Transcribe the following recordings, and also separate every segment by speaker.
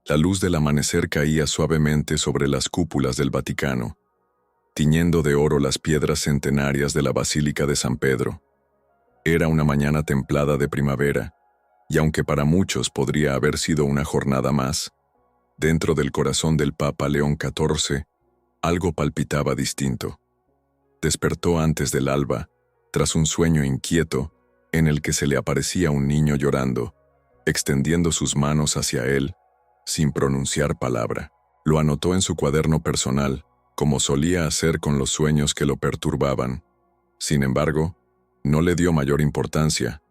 Speaker 1: La luz del amanecer caía suavemente sobre las cúpulas del Vaticano, tiñendo de oro las piedras centenarias de la Basílica de San Pedro. Era una mañana templada de primavera, y aunque para muchos podría haber sido una jornada más, dentro del corazón del Papa León XIV, algo palpitaba distinto. Despertó antes del alba, tras un sueño inquieto, en el que se le aparecía un niño llorando, extendiendo sus manos hacia él, sin pronunciar palabra. Lo anotó en su cuaderno personal, como solía hacer con los sueños que lo perturbaban. Sin embargo, no le dio mayor importancia.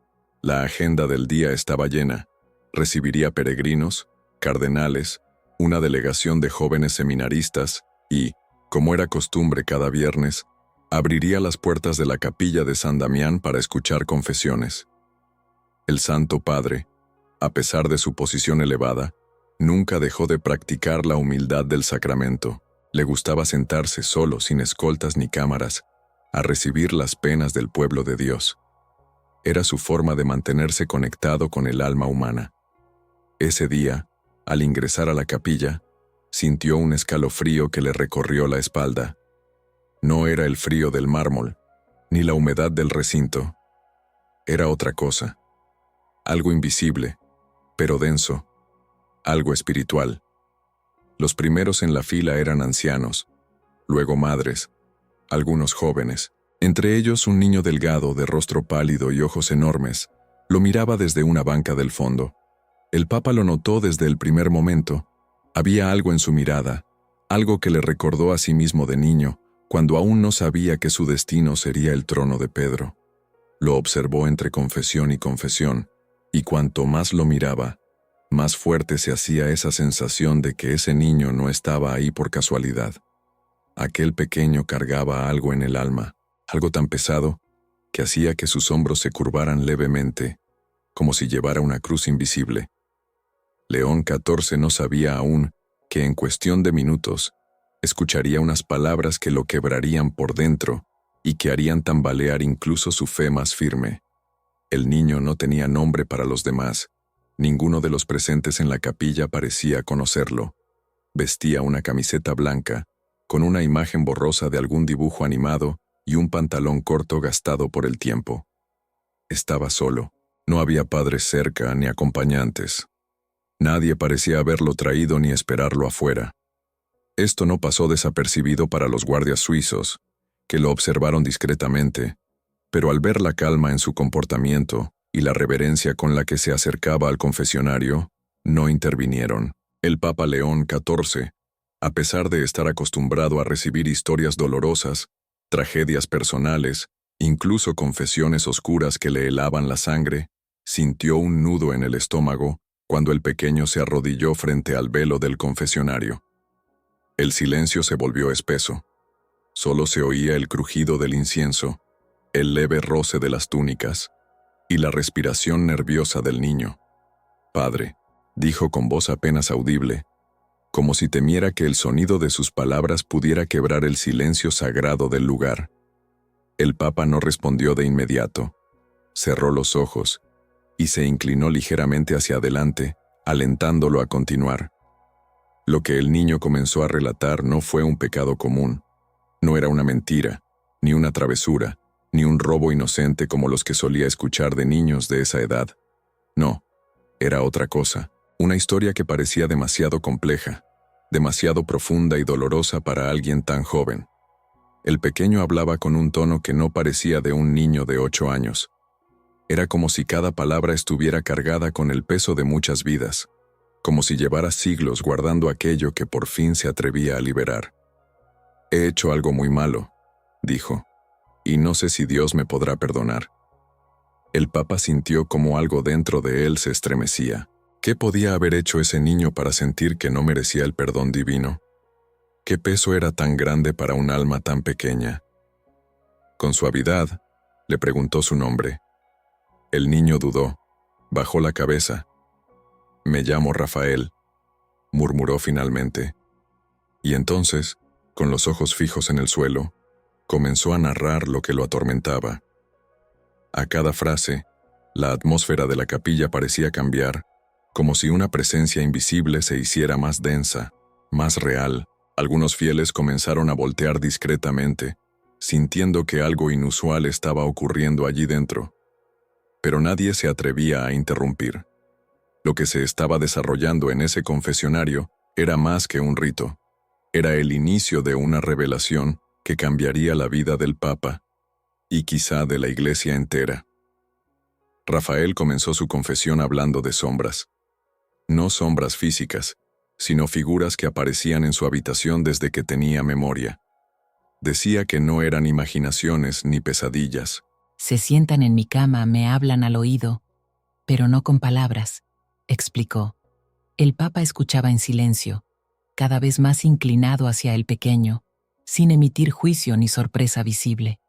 Speaker 1: La agenda del día estaba llena. Recibiría peregrinos, cardenales, una delegación de jóvenes seminaristas y, como era costumbre cada viernes, abriría las puertas de la capilla de San Damián para escuchar confesiones. El Santo Padre, a pesar de su posición elevada, nunca dejó de practicar la humildad del sacramento. Le gustaba sentarse solo, sin escoltas ni cámaras, a recibir las penas del pueblo de Dios. Era su forma de mantenerse conectado con el alma humana. Ese día, al ingresar a la capilla, sintió un escalofrío que le recorrió la espalda. No era el frío del mármol, ni la humedad del recinto. Era otra cosa. Algo invisible, pero denso. Algo espiritual. Los primeros en la fila eran ancianos, luego madres, algunos jóvenes. Entre ellos un niño delgado, de rostro pálido y ojos enormes, lo miraba desde una banca del fondo. El Papa lo notó desde el primer momento. Había algo en su mirada, algo que le recordó a sí mismo de niño, cuando aún no sabía que su destino sería el trono de Pedro. Lo observó entre confesión y confesión, y cuanto más lo miraba, más fuerte se hacía esa sensación de que ese niño no estaba ahí por casualidad. Aquel pequeño cargaba algo en el alma, algo tan pesado que hacía que sus hombros se curvaran levemente, como si llevara una cruz invisible. León XIV no sabía aún que en cuestión de minutos escucharía unas palabras que lo quebrarían por dentro y que harían tambalear incluso su fe más firme. El niño no tenía nombre para los demás. Ninguno de los presentes en la capilla parecía conocerlo. Vestía una camiseta blanca, con una imagen borrosa de algún dibujo animado y un pantalón corto gastado por el tiempo. Estaba solo. No había padres cerca ni acompañantes. Nadie parecía haberlo traído ni esperarlo afuera. Esto no pasó desapercibido para los guardias suizos, que lo observaron discretamente, pero al ver la calma en su comportamiento y la reverencia con la que se acercaba al confesionario, no intervinieron. El Papa León XIV, a pesar de estar acostumbrado a recibir historias dolorosas, tragedias personales, incluso confesiones oscuras que le helaban la sangre, sintió un nudo en el estómago cuando el pequeño se arrodilló frente al velo del confesionario. El silencio se volvió espeso. Solo se oía el crujido del incienso, el leve roce de las túnicas y la respiración nerviosa del niño. «Padre», dijo con voz apenas audible, como si temiera que el sonido de sus palabras pudiera quebrar el silencio sagrado del lugar. El Papa no respondió de inmediato. Cerró los ojos y se inclinó ligeramente hacia adelante, alentándolo a continuar. Lo que el niño comenzó a relatar no fue un pecado común. No era una mentira, ni una travesura, ni un robo inocente como los que solía escuchar de niños de esa edad. No, era otra cosa, una historia que parecía demasiado compleja, demasiado profunda y dolorosa para alguien tan joven. El pequeño hablaba con un tono que no parecía de un niño de 8 años. Era como si cada palabra estuviera cargada con el peso de muchas vidas, como si llevara siglos guardando aquello que por fin se atrevía a liberar. «He hecho algo muy malo», dijo, «y no sé si Dios me podrá perdonar». El Papa sintió como algo dentro de él se estremecía. ¿Qué podía haber hecho ese niño para sentir que no merecía el perdón divino? ¿Qué peso era tan grande para un alma tan pequeña? Con suavidad, le preguntó su nombre. El niño dudó, bajó la cabeza. «Me llamo Rafael», murmuró finalmente. Y entonces, con los ojos fijos en el suelo, comenzó a narrar lo que lo atormentaba. A cada frase, la atmósfera de la capilla parecía cambiar, como si una presencia invisible se hiciera más densa, más real. Algunos fieles comenzaron a voltear discretamente, sintiendo que algo inusual estaba ocurriendo allí dentro. Pero nadie se atrevía a interrumpir. Lo que se estaba desarrollando en ese confesionario era más que un rito. Era el inicio de una revelación que cambiaría la vida del Papa, y quizá de la Iglesia entera. Rafael comenzó su confesión hablando de sombras. No sombras físicas, sino figuras que aparecían en su habitación desde que tenía memoria. Decía que no eran imaginaciones ni pesadillas.
Speaker 2: Se sientan en mi cama, me hablan al oído, pero no con palabras, explicó. El Papa escuchaba en silencio, cada vez más inclinado hacia el pequeño, sin emitir juicio ni sorpresa visible.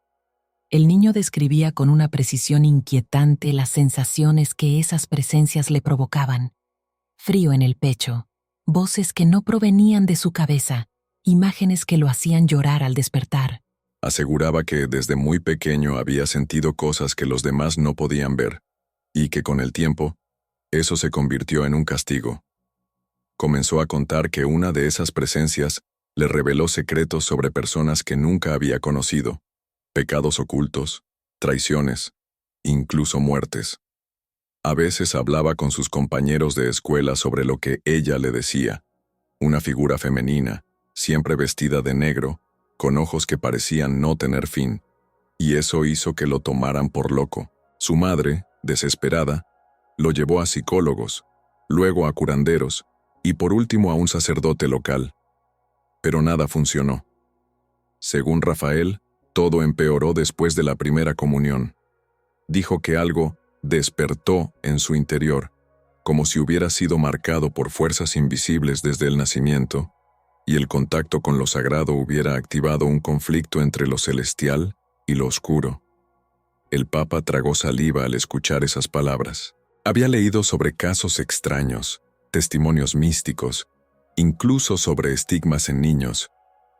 Speaker 2: El niño describía con una precisión inquietante las sensaciones que esas presencias le provocaban. Frío en el pecho, voces que no provenían de su cabeza, imágenes que lo hacían llorar al despertar.
Speaker 1: Aseguraba que desde muy pequeño había sentido cosas que los demás no podían ver, y que con el tiempo, eso se convirtió en un castigo. Comenzó a contar que una de esas presencias le reveló secretos sobre personas que nunca había conocido, pecados ocultos, traiciones, incluso muertes. A veces hablaba con sus compañeros de escuela sobre lo que ella le decía, una figura femenina, siempre vestida de negro, con ojos que parecían no tener fin, y eso hizo que lo tomaran por loco. Su madre, desesperada, lo llevó a psicólogos, luego a curanderos, y por último a un sacerdote local. Pero nada funcionó. Según Rafael, todo empeoró después de la primera comunión. Dijo que algo despertó en su interior, como si hubiera sido marcado por fuerzas invisibles desde el nacimiento, y el contacto con lo sagrado hubiera activado un conflicto entre lo celestial y lo oscuro. El Papa tragó saliva al escuchar esas palabras. Había leído sobre casos extraños, testimonios místicos, incluso sobre estigmas en niños,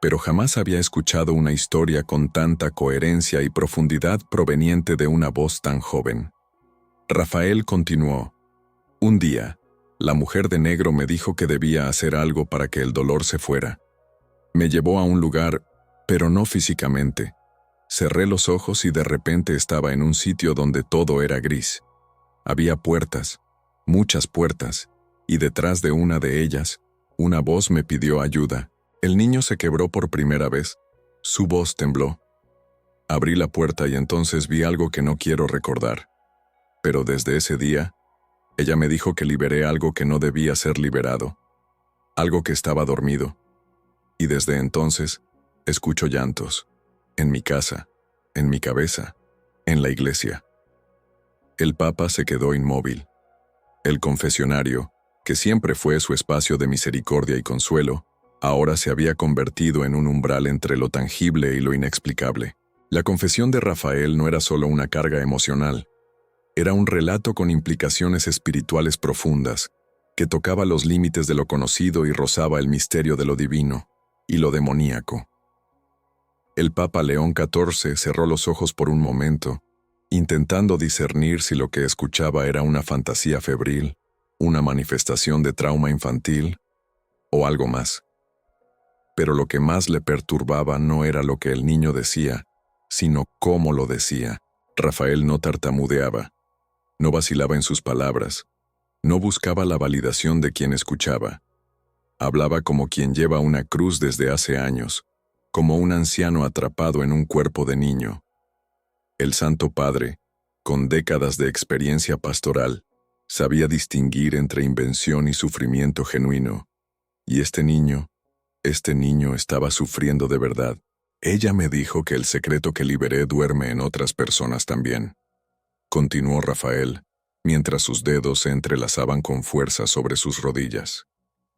Speaker 1: pero jamás había escuchado una historia con tanta coherencia y profundidad proveniente de una voz tan joven. Rafael continuó. Un día, la mujer de negro me dijo que debía hacer algo para que el dolor se fuera. Me llevó a un lugar, pero no físicamente. Cerré los ojos y de repente estaba en un sitio donde todo era gris. Había puertas, muchas puertas, y detrás de una de ellas, una voz me pidió ayuda. El niño se quebró por primera vez. Su voz tembló. Abrí la puerta y entonces vi algo que no quiero recordar. Pero desde ese día, ella me dijo que liberé algo que no debía ser liberado, algo que estaba dormido. Y desde entonces, escucho llantos, en mi casa, en mi cabeza, en la iglesia. El Papa se quedó inmóvil. El confesionario, que siempre fue su espacio de misericordia y consuelo, ahora se había convertido en un umbral entre lo tangible y lo inexplicable. La confesión de Rafael no era solo una carga emocional, era un relato con implicaciones espirituales profundas, que tocaba los límites de lo conocido y rozaba el misterio de lo divino y lo demoníaco. El Papa León XIV cerró los ojos por un momento, intentando discernir si lo que escuchaba era una fantasía febril, una manifestación de trauma infantil o algo más. Pero lo que más le perturbaba no era lo que el niño decía, sino cómo lo decía. Rafael no tartamudeaba, no vacilaba en sus palabras, no buscaba la validación de quien escuchaba. Hablaba como quien lleva una cruz desde hace años, como un anciano atrapado en un cuerpo de niño. El Santo Padre, con décadas de experiencia pastoral, sabía distinguir entre invención y sufrimiento genuino. Y este niño estaba sufriendo de verdad. Ella me dijo que el secreto que liberé duerme en otras personas también. Continuó Rafael, mientras sus dedos se entrelazaban con fuerza sobre sus rodillas.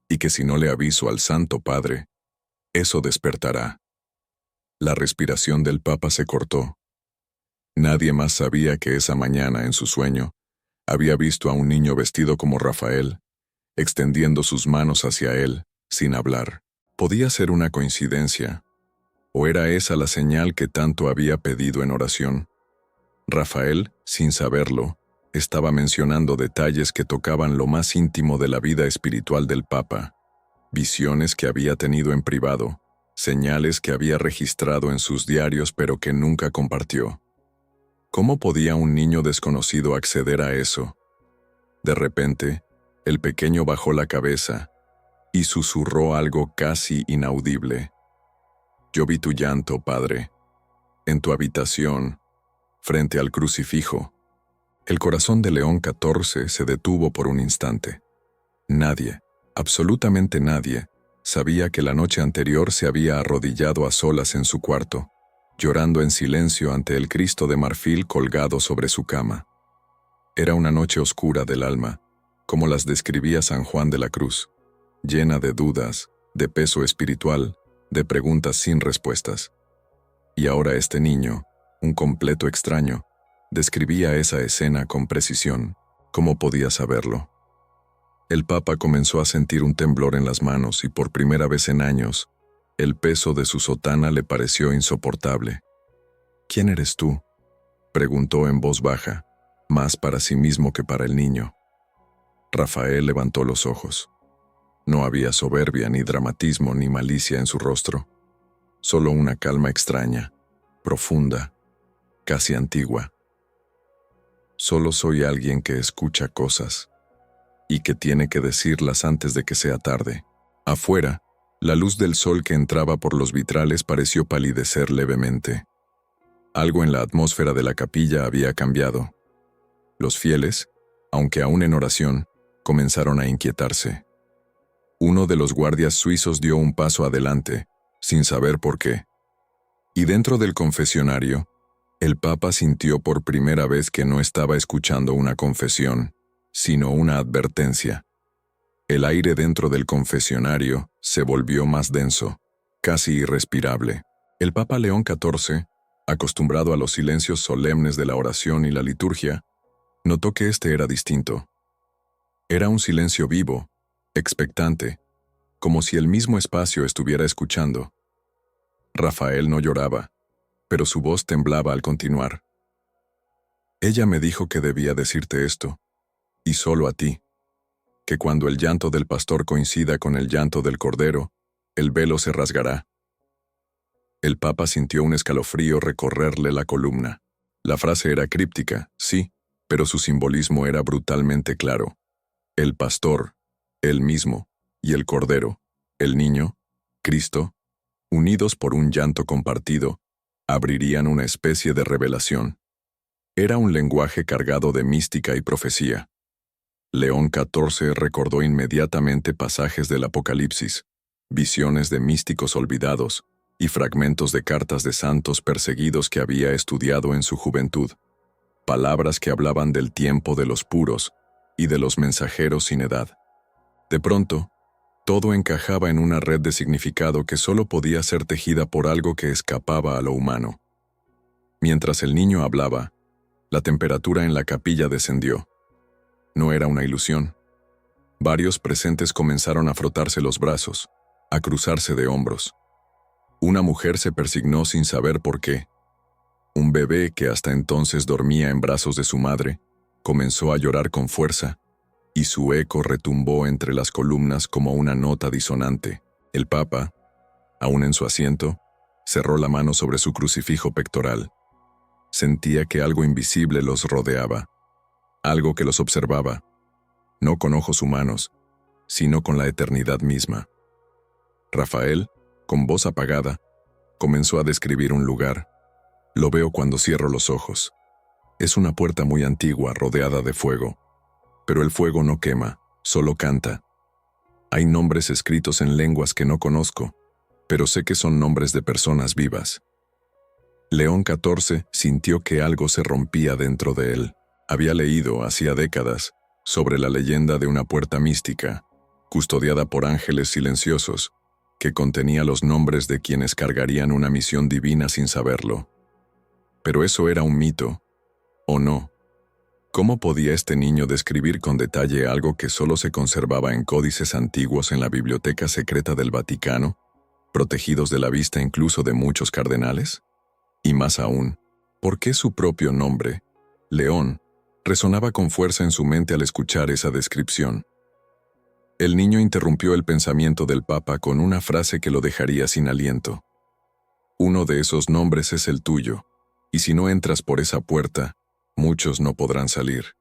Speaker 1: Y que si no le aviso al Santo Padre, eso despertará. La respiración del Papa se cortó. Nadie más sabía que esa mañana, en su sueño, había visto a un niño vestido como Rafael, extendiendo sus manos hacia él, sin hablar. Podía ser una coincidencia, o era esa la señal que tanto había pedido en oración. Rafael, sin saberlo, Estaba mencionando detalles que tocaban lo más íntimo de la vida espiritual del Papa, visiones que había tenido en privado, señales que había registrado en sus diarios pero que nunca compartió. ¿Cómo podía un niño desconocido acceder a eso? De repente, el pequeño bajó la cabeza y susurró algo casi inaudible. Yo vi tu llanto, padre, en tu habitación, frente al crucifijo. El corazón de León XIV se detuvo por un instante. Nadie, absolutamente nadie, sabía que la noche anterior se había arrodillado a solas en su cuarto, llorando en silencio ante el Cristo de marfil colgado sobre su cama. Era una noche oscura del alma, como las describía San Juan de la Cruz, llena de dudas, de peso espiritual, de preguntas sin respuestas. Y ahora este niño, un completo extraño, describía esa escena con precisión. ¿Cómo podía saberlo? El Papa comenzó a sentir un temblor en las manos y por primera vez en años, el peso de su sotana le pareció insoportable. ¿Quién eres tú?, preguntó en voz baja, más para sí mismo que para el niño. Rafael levantó los ojos. No había soberbia, ni dramatismo, ni malicia en su rostro. Solo una calma extraña, profunda, casi antigua. Solo soy alguien que escucha cosas y que tiene que decirlas antes de que sea tarde. Afuera, la luz del sol que entraba por los vitrales pareció palidecer levemente. Algo en la atmósfera de la capilla había cambiado. Los fieles, aunque aún en oración, comenzaron a inquietarse. Uno de los guardias suizos dio un paso adelante, sin saber por qué. Y dentro del confesionario, el Papa sintió por primera vez que no estaba escuchando una confesión, sino una advertencia. El aire dentro del confesionario se volvió más denso, casi irrespirable. El Papa León XIV, acostumbrado a los silencios solemnes de la oración y la liturgia, notó que este era distinto. Era un silencio vivo, expectante, como si el mismo espacio estuviera escuchando. Rafael no lloraba, pero su voz temblaba al continuar. Ella me dijo que debía decirte esto, y solo a ti, que cuando el llanto del pastor coincida con el llanto del cordero, el velo se rasgará. El Papa sintió un escalofrío recorrerle la columna. La frase era críptica, sí, pero su simbolismo era brutalmente claro. El pastor, él mismo, y el cordero, el niño, Cristo, unidos por un llanto compartido, abrirían una especie de revelación. Era un lenguaje cargado de mística y profecía. León XIV recordó inmediatamente pasajes del Apocalipsis, visiones de místicos olvidados y fragmentos de cartas de santos perseguidos que había estudiado en su juventud, palabras que hablaban del tiempo de los puros y de los mensajeros sin edad. De pronto, todo encajaba en una red de significado que solo podía ser tejida por algo que escapaba a lo humano. Mientras el niño hablaba, la temperatura en la capilla descendió. No era una ilusión. Varios presentes comenzaron a frotarse los brazos, a cruzarse de hombros. Una mujer se persignó sin saber por qué. Un bebé que hasta entonces dormía en brazos de su madre, comenzó a llorar con fuerza, y su eco retumbó entre las columnas como una nota disonante. El Papa, aún en su asiento, cerró la mano sobre su crucifijo pectoral. Sentía que algo invisible los rodeaba, algo que los observaba, no con ojos humanos, sino con la eternidad misma. Rafael, con voz apagada, comenzó a describir un lugar. Lo veo cuando cierro los ojos. Es una puerta muy antigua, rodeada de fuego. Pero el fuego no quema, solo canta. Hay nombres escritos en lenguas que no conozco, pero sé que son nombres de personas vivas. León XIV sintió que algo se rompía dentro de él. Había leído, hacía décadas, sobre la leyenda de una puerta mística, custodiada por ángeles silenciosos, que contenía los nombres de quienes cargarían una misión divina sin saberlo. Pero eso era un mito, ¿o no? ¿Cómo podía este niño describir con detalle algo que solo se conservaba en códices antiguos en la biblioteca secreta del Vaticano, protegidos de la vista incluso de muchos cardenales? Y más aún, ¿por qué su propio nombre, León, Resonaba con fuerza en su mente al escuchar esa descripción. El niño interrumpió el pensamiento del Papa con una frase que lo dejaría sin aliento. Uno de esos nombres es el tuyo, y si no entras por esa puerta, muchos no podrán salir.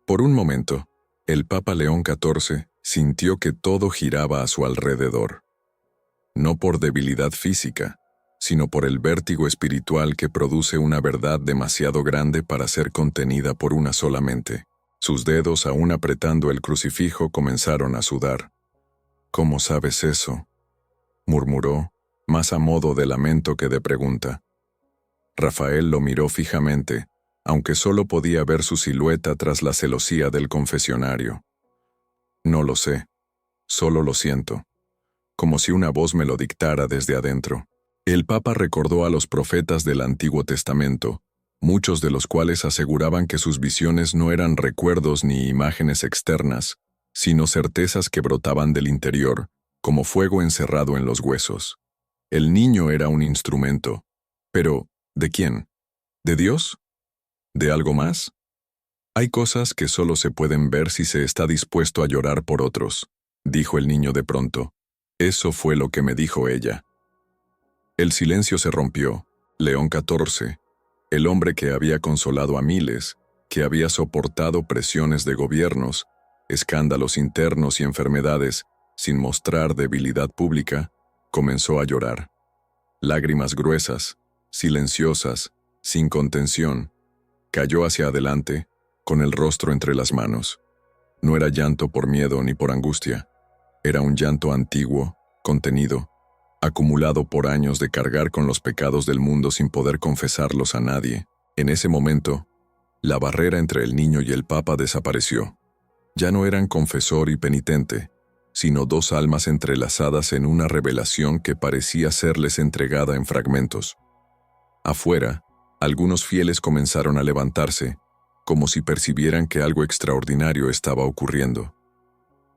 Speaker 1: Por un momento, el Papa León XIV sintió que todo giraba a su alrededor. No por debilidad física, sino por el vértigo espiritual que produce una verdad demasiado grande para ser contenida por una sola mente. Sus dedos, aún apretando el crucifijo, comenzaron a sudar. «¿Cómo sabes eso?», murmuró, más a modo de lamento que de pregunta. Rafael lo miró fijamente, aunque solo podía ver su silueta tras la celosía del confesionario. «No lo sé, solo lo siento», como si una voz me lo dictara desde adentro. El Papa recordó a los profetas del Antiguo Testamento, muchos de los cuales aseguraban que sus visiones no eran recuerdos ni imágenes externas, sino certezas que brotaban del interior, como fuego encerrado en los huesos. El niño era un instrumento. Pero, ¿de quién? ¿De Dios? ¿De algo más? Hay cosas que solo se pueden ver si se está dispuesto a llorar por otros, dijo el niño de pronto. Eso fue lo que me dijo ella. El silencio se rompió. León XIV, el hombre que había consolado a miles, que había soportado presiones de gobiernos, escándalos internos y enfermedades, sin mostrar debilidad pública, comenzó a llorar. Lágrimas gruesas, silenciosas, sin contención. Cayó hacia adelante, con el rostro entre las manos. No era llanto por miedo ni por angustia. Era un llanto antiguo, contenido, acumulado por años de cargar con los pecados del mundo sin poder confesarlos a nadie. En ese momento, la barrera entre el niño y el Papa desapareció. Ya no eran confesor y penitente, sino dos almas entrelazadas en una revelación que parecía serles entregada en fragmentos. Afuera, algunos fieles comenzaron a levantarse, como si percibieran que algo extraordinario estaba ocurriendo.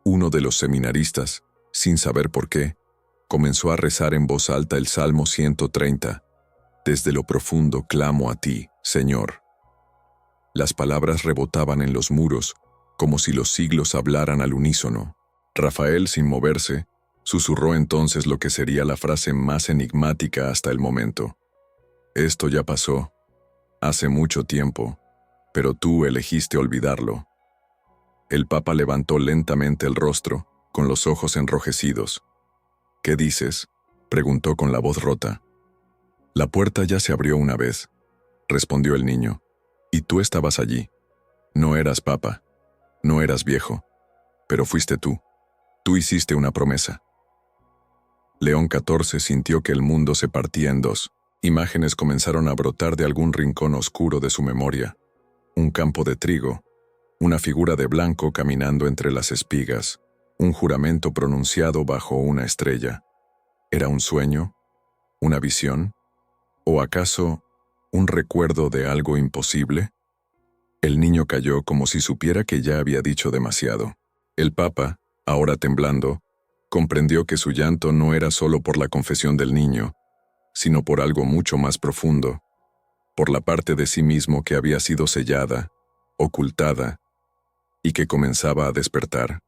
Speaker 1: Uno de los seminaristas, sin saber por qué, comenzó a rezar en voz alta el Salmo 130. «Desde lo profundo clamo a ti, Señor». Las palabras rebotaban en los muros, como si los siglos hablaran al unísono. Rafael, sin moverse, susurró entonces lo que sería la frase más enigmática hasta el momento. «Esto ya pasó, hace mucho tiempo, pero tú elegiste olvidarlo». El Papa levantó lentamente el rostro, con los ojos enrojecidos. «¿Qué dices?», preguntó con la voz rota. «La puerta ya se abrió una vez», respondió el niño, «y tú estabas allí. No eras papa, no eras viejo, pero fuiste tú. Tú hiciste una promesa». León XIV sintió que el mundo se partía en dos. Imágenes comenzaron a brotar de algún rincón oscuro de su memoria. Un campo de trigo, una figura de blanco caminando entre las espigas, un juramento pronunciado bajo una estrella. ¿Era un sueño? ¿Una visión? ¿O acaso un recuerdo de algo imposible? El niño calló como si supiera que ya había dicho demasiado. El Papa, ahora temblando, comprendió que su llanto no era solo por la confesión del niño, sino por algo mucho más profundo, por la parte de sí mismo que había sido sellada, ocultada, y que comenzaba a despertar.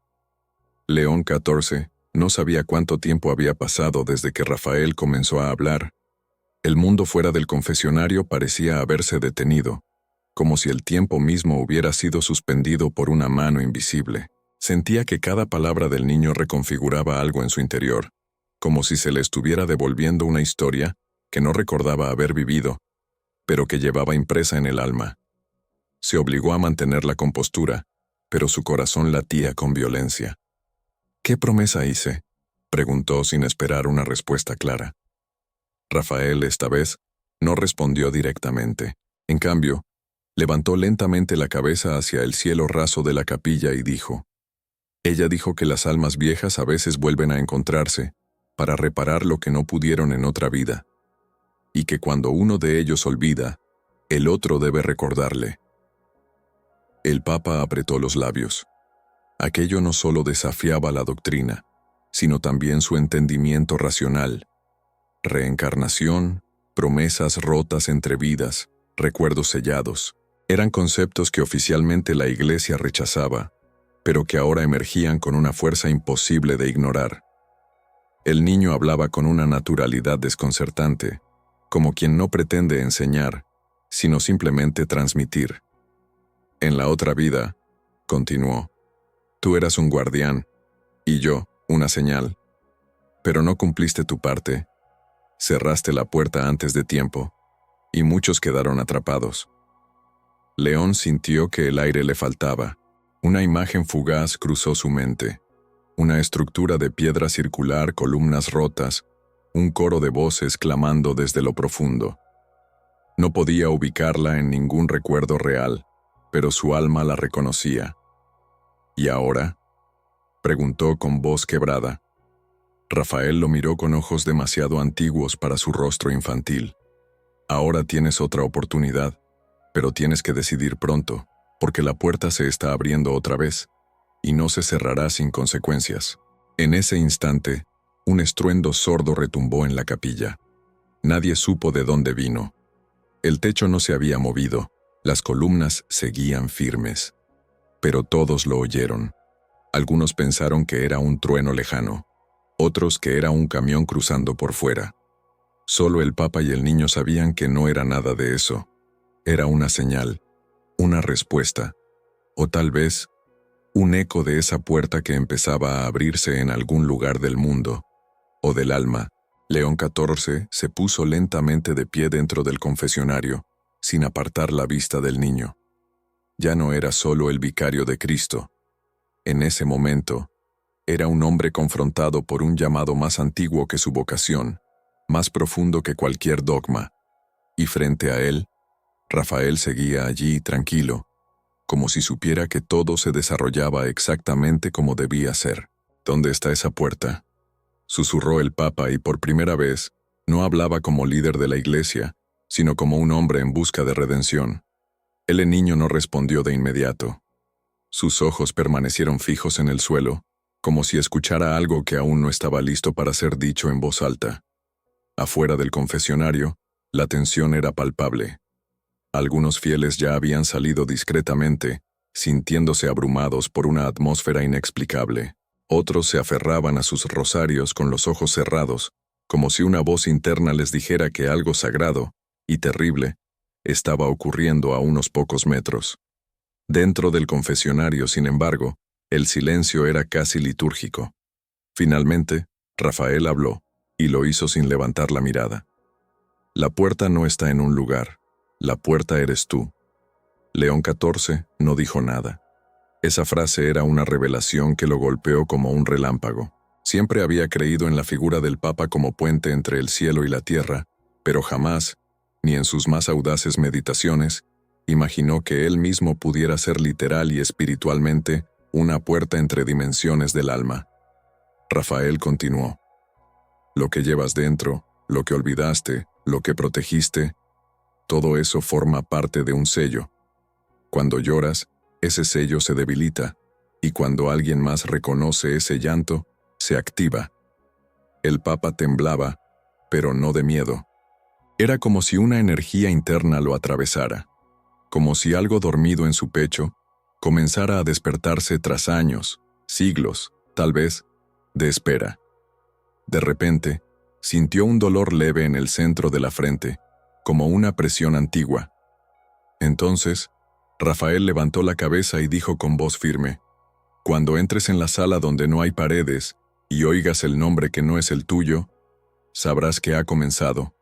Speaker 1: León XIV no sabía cuánto tiempo había pasado desde que Rafael comenzó a hablar. El mundo fuera del confesionario parecía haberse detenido, como si el tiempo mismo hubiera sido suspendido por una mano invisible. Sentía que cada palabra del niño reconfiguraba algo en su interior, como si se le estuviera devolviendo una historia que no recordaba haber vivido, pero que llevaba impresa en el alma. Se obligó a mantener la compostura, pero su corazón latía con violencia. «¿Qué promesa hice?», preguntó sin esperar una respuesta clara. Rafael, esta vez, no respondió directamente. En cambio, levantó lentamente la cabeza hacia el cielo raso de la capilla y dijo: «Ella dijo que las almas viejas a veces vuelven a encontrarse para reparar lo que no pudieron en otra vida, y que cuando uno de ellos olvida, el otro debe recordarle». El Papa apretó los labios. Aquello no solo desafiaba la doctrina, sino también su entendimiento racional. Reencarnación, promesas rotas entre vidas, recuerdos sellados. Eran conceptos que oficialmente la Iglesia rechazaba, pero que ahora emergían con una fuerza imposible de ignorar. El niño hablaba con una naturalidad desconcertante, como quien no pretende enseñar, sino simplemente transmitir. En la otra vida, continuó, tú eras un guardián, y yo, una señal. Pero no cumpliste tu parte. Cerraste la puerta antes de tiempo, y muchos quedaron atrapados. León sintió que el aire le faltaba. Una imagen fugaz cruzó su mente. Una estructura de piedra circular, columnas rotas, un coro de voces clamando desde lo profundo. No podía ubicarla en ningún recuerdo real, pero su alma la reconocía. ¿Y ahora?, preguntó con voz quebrada. Rafael lo miró con ojos demasiado antiguos para su rostro infantil. Ahora tienes otra oportunidad, pero tienes que decidir pronto, porque la puerta se está abriendo otra vez, y no se cerrará sin consecuencias. En ese instante, un estruendo sordo retumbó en la capilla. Nadie supo de dónde vino. El techo no se había movido, las columnas seguían firmes. Pero todos lo oyeron. Algunos pensaron que era un trueno lejano, otros que era un camión cruzando por fuera. Solo el Papa y el niño sabían que no era nada de eso. Era una señal, una respuesta, o tal vez un eco de esa puerta que empezaba a abrirse en algún lugar del mundo, o del alma. León XIV se puso lentamente de pie dentro del confesionario, sin apartar la vista del niño. Ya no era solo el vicario de Cristo. En ese momento, era un hombre confrontado por un llamado más antiguo que su vocación, más profundo que cualquier dogma. Y frente a él, Rafael seguía allí tranquilo, como si supiera que todo se desarrollaba exactamente como debía ser. ¿Dónde está esa puerta?, susurró el Papa, y por primera vez no hablaba como líder de la Iglesia, sino como un hombre en busca de redención. El niño no respondió de inmediato. Sus ojos permanecieron fijos en el suelo, como si escuchara algo que aún no estaba listo para ser dicho en voz alta. Afuera del confesionario, la tensión era palpable. Algunos fieles ya habían salido discretamente, sintiéndose abrumados por una atmósfera inexplicable. Otros se aferraban a sus rosarios con los ojos cerrados, como si una voz interna les dijera que algo sagrado y terrible estaba ocurriendo a unos pocos metros. Dentro del confesionario, sin embargo, el silencio era casi litúrgico. Finalmente, Rafael habló, y lo hizo sin levantar la mirada. La puerta no está en un lugar, la puerta eres tú. León XIV no dijo nada. Esa frase era una revelación que lo golpeó como un relámpago. Siempre había creído en la figura del Papa como puente entre el cielo y la tierra, pero jamás, ni en sus más audaces meditaciones, imaginó que él mismo pudiera ser literal y espiritualmente una puerta entre dimensiones del alma. Rafael continuó. Lo que llevas dentro, lo que olvidaste, lo que protegiste, todo eso forma parte de un sello. Cuando lloras, ese sello se debilita, y cuando alguien más reconoce ese llanto, se activa. El Papa temblaba, pero no de miedo. Era como si una energía interna lo atravesara, como si algo dormido en su pecho comenzara a despertarse tras años, siglos, tal vez, de espera. De repente, sintió un dolor leve en el centro de la frente, como una presión antigua. Entonces, Rafael levantó la cabeza y dijo con voz firme: «Cuando entres en la sala donde no hay paredes y oigas el nombre que no es el tuyo, sabrás que ha comenzado».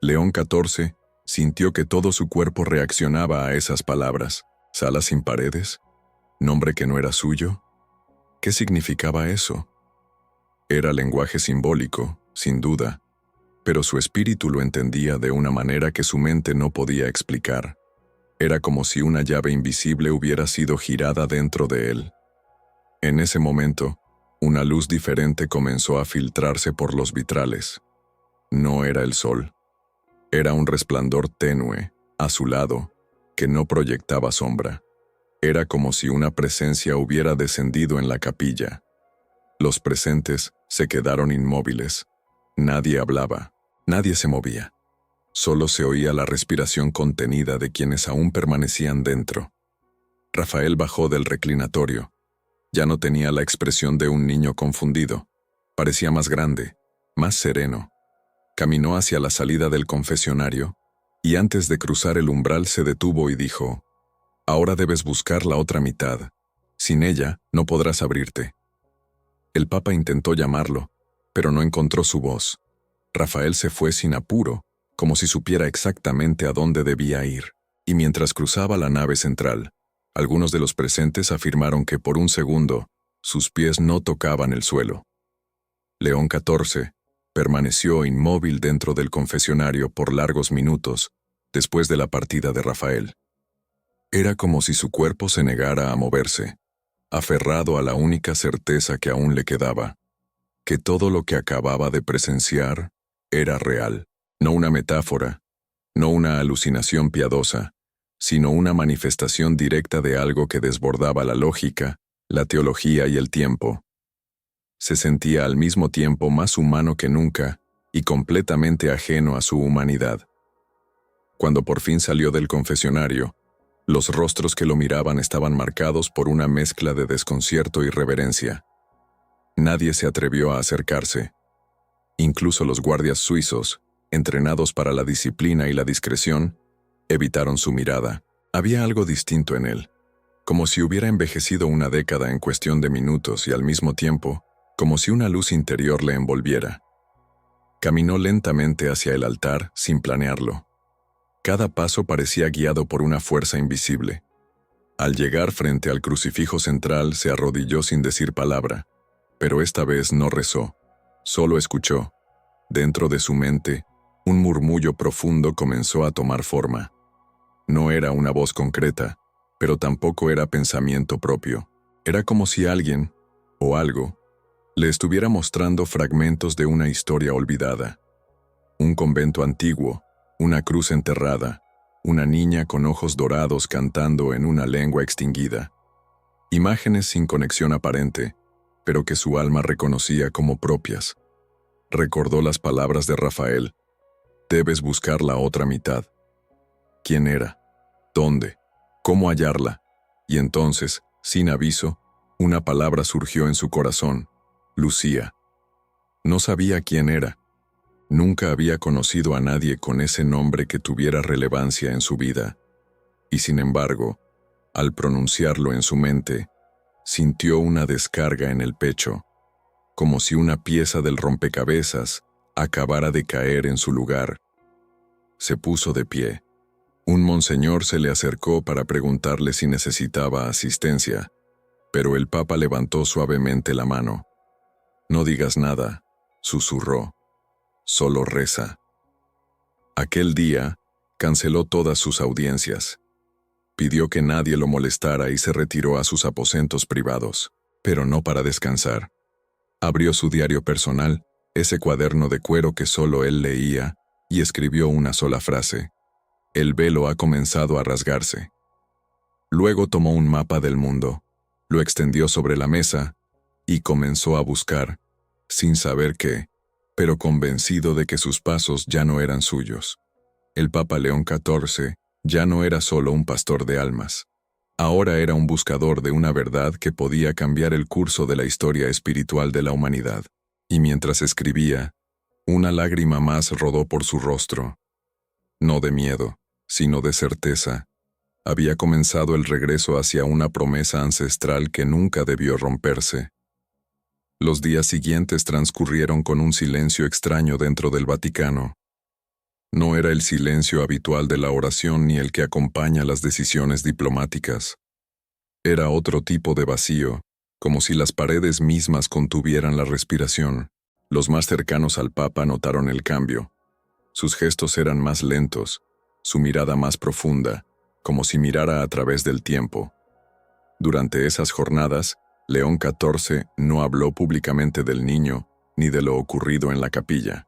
Speaker 1: León XIV sintió que todo su cuerpo reaccionaba a esas palabras. ¿Sala sin paredes? ¿Nombre que no era suyo? ¿Qué significaba eso? Era lenguaje simbólico, sin duda, pero su espíritu lo entendía de una manera que su mente no podía explicar. Era como si una llave invisible hubiera sido girada dentro de él. En ese momento, una luz diferente comenzó a filtrarse por los vitrales. No era el sol. Era un resplandor tenue, azulado, que no proyectaba sombra. Era como si una presencia hubiera descendido en la capilla. Los presentes se quedaron inmóviles. Nadie hablaba, nadie se movía. Solo se oía la respiración contenida de quienes aún permanecían dentro. Rafael bajó del reclinatorio. Ya no tenía la expresión de un niño confundido. Parecía más grande, más sereno. Caminó hacia la salida del confesionario y antes de cruzar el umbral se detuvo y dijo: «Ahora debes buscar la otra mitad. Sin ella no podrás abrirte». El Papa intentó llamarlo, pero no encontró su voz. Rafael se fue sin apuro, como si supiera exactamente a dónde debía ir, y mientras cruzaba la nave central, algunos de los presentes afirmaron que por un segundo sus pies no tocaban el suelo. León XIV permaneció inmóvil dentro del confesionario por largos minutos después de la partida de Rafael. Era como si su cuerpo se negara a moverse, aferrado a la única certeza que aún le quedaba, que todo lo que acababa de presenciar era real, no una metáfora, no una alucinación piadosa, sino una manifestación directa de algo que desbordaba la lógica, la teología y el tiempo. Se sentía al mismo tiempo más humano que nunca y completamente ajeno a su humanidad. Cuando por fin salió del confesionario, los rostros que lo miraban estaban marcados por una mezcla de desconcierto y reverencia. Nadie se atrevió a acercarse. Incluso los guardias suizos, entrenados para la disciplina y la discreción, evitaron su mirada. Había algo distinto en él, como si hubiera envejecido una década en cuestión de minutos y al mismo tiempo, como si una luz interior le envolviera. Caminó lentamente hacia el altar sin planearlo. Cada paso parecía guiado por una fuerza invisible. Al llegar frente al crucifijo central se arrodilló sin decir palabra, pero esta vez no rezó, solo escuchó. Dentro de su mente, un murmullo profundo comenzó a tomar forma. No era una voz concreta, pero tampoco era pensamiento propio. Era como si alguien, o algo, le estuviera mostrando fragmentos de una historia olvidada. Un convento antiguo, una cruz enterrada, una niña con ojos dorados cantando en una lengua extinguida. Imágenes sin conexión aparente, pero que su alma reconocía como propias. Recordó las palabras de Rafael: «Debes buscar la otra mitad». ¿Quién era? ¿Dónde? ¿Cómo hallarla? Y entonces, sin aviso, una palabra surgió en su corazón: Lucía. No sabía quién era. Nunca había conocido a nadie con ese nombre que tuviera relevancia en su vida. Y sin embargo, al pronunciarlo en su mente, sintió una descarga en el pecho, como si una pieza del rompecabezas acabara de caer en su lugar. Se puso de pie. Un monseñor se le acercó para preguntarle si necesitaba asistencia, pero el Papa levantó suavemente la mano. «No digas nada», susurró. «Solo reza». Aquel día, canceló todas sus audiencias. Pidió que nadie lo molestara y se retiró a sus aposentos privados, pero no para descansar. Abrió su diario personal, ese cuaderno de cuero que solo él leía, y escribió una sola frase: «El velo ha comenzado a rasgarse». Luego tomó un mapa del mundo, lo extendió sobre la mesa y comenzó a buscar, sin saber qué, pero convencido de que sus pasos ya no eran suyos. El Papa León XIV ya no era solo un pastor de almas. Ahora era un buscador de una verdad que podía cambiar el curso de la historia espiritual de la humanidad. Y mientras escribía, una lágrima más rodó por su rostro. No de miedo, sino de certeza. Había comenzado el regreso hacia una promesa ancestral que nunca debió romperse. Los días siguientes transcurrieron con un silencio extraño dentro del Vaticano. No era el silencio habitual de la oración ni el que acompaña las decisiones diplomáticas. Era otro tipo de vacío, como si las paredes mismas contuvieran la respiración. Los más cercanos al Papa notaron el cambio. Sus gestos eran más lentos, su mirada más profunda, como si mirara a través del tiempo. Durante esas jornadas, León XIV no habló públicamente del niño ni de lo ocurrido en la capilla.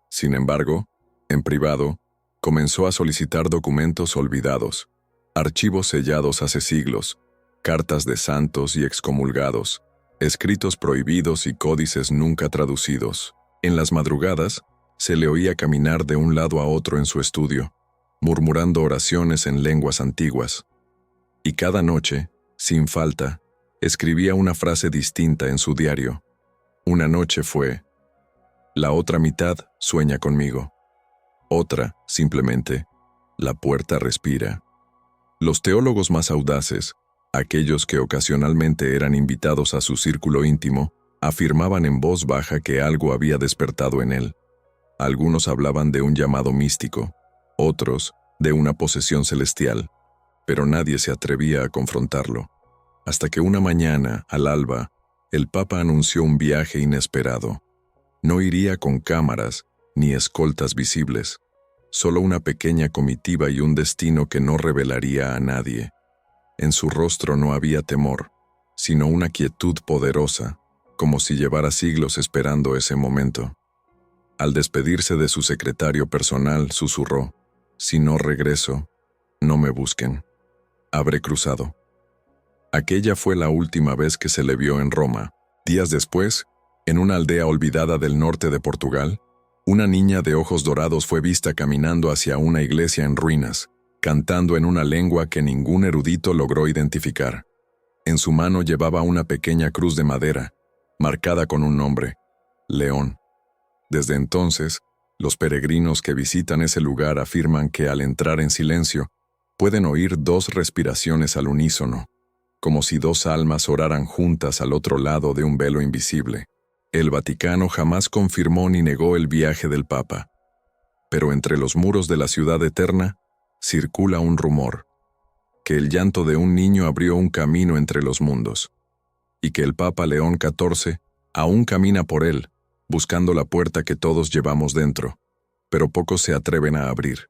Speaker 1: Sin embargo, en privado, comenzó a solicitar documentos olvidados, archivos sellados hace siglos, cartas de santos y excomulgados, escritos prohibidos y códices nunca traducidos. En las madrugadas, Se le oía caminar de un lado a otro en su estudio, murmurando oraciones en lenguas antiguas. Y cada noche, sin falta, escribía una frase distinta en su diario. Una noche fue: la otra mitad sueña conmigo. Otra, simplemente, la puerta respira. Los teólogos más audaces, aquellos que ocasionalmente eran invitados a su círculo íntimo, afirmaban en voz baja que algo había despertado en él. Algunos hablaban de un llamado místico, otros de una posesión celestial, pero nadie se atrevía a confrontarlo. Hasta que una mañana, al alba, el Papa anunció un viaje inesperado. No iría con cámaras ni escoltas visibles, solo una pequeña comitiva y un destino que no revelaría a nadie. En su rostro no había temor, sino una quietud poderosa, como si llevara siglos esperando ese momento. Al despedirse de su secretario personal, susurró: si no regreso, no me busquen. Habré cruzado. Aquella fue la última vez que se le vio en Roma. Días después, en una aldea olvidada del norte de Portugal, una niña de ojos dorados fue vista caminando hacia una iglesia en ruinas, cantando en una lengua que ningún erudito logró identificar. En su mano llevaba una pequeña cruz de madera, marcada con un nombre: León. Desde entonces, los peregrinos que visitan ese lugar afirman que al entrar en silencio, pueden oír 2 respiraciones al unísono, como si 2 almas oraran juntas al otro lado de un velo invisible. El Vaticano jamás confirmó ni negó el viaje del Papa, pero entre los muros de la ciudad eterna circula un rumor: que el llanto de un niño abrió un camino entre los mundos, y que el Papa León XIV aún camina por él, buscando la puerta que todos llevamos dentro, pero pocos se atreven a abrir.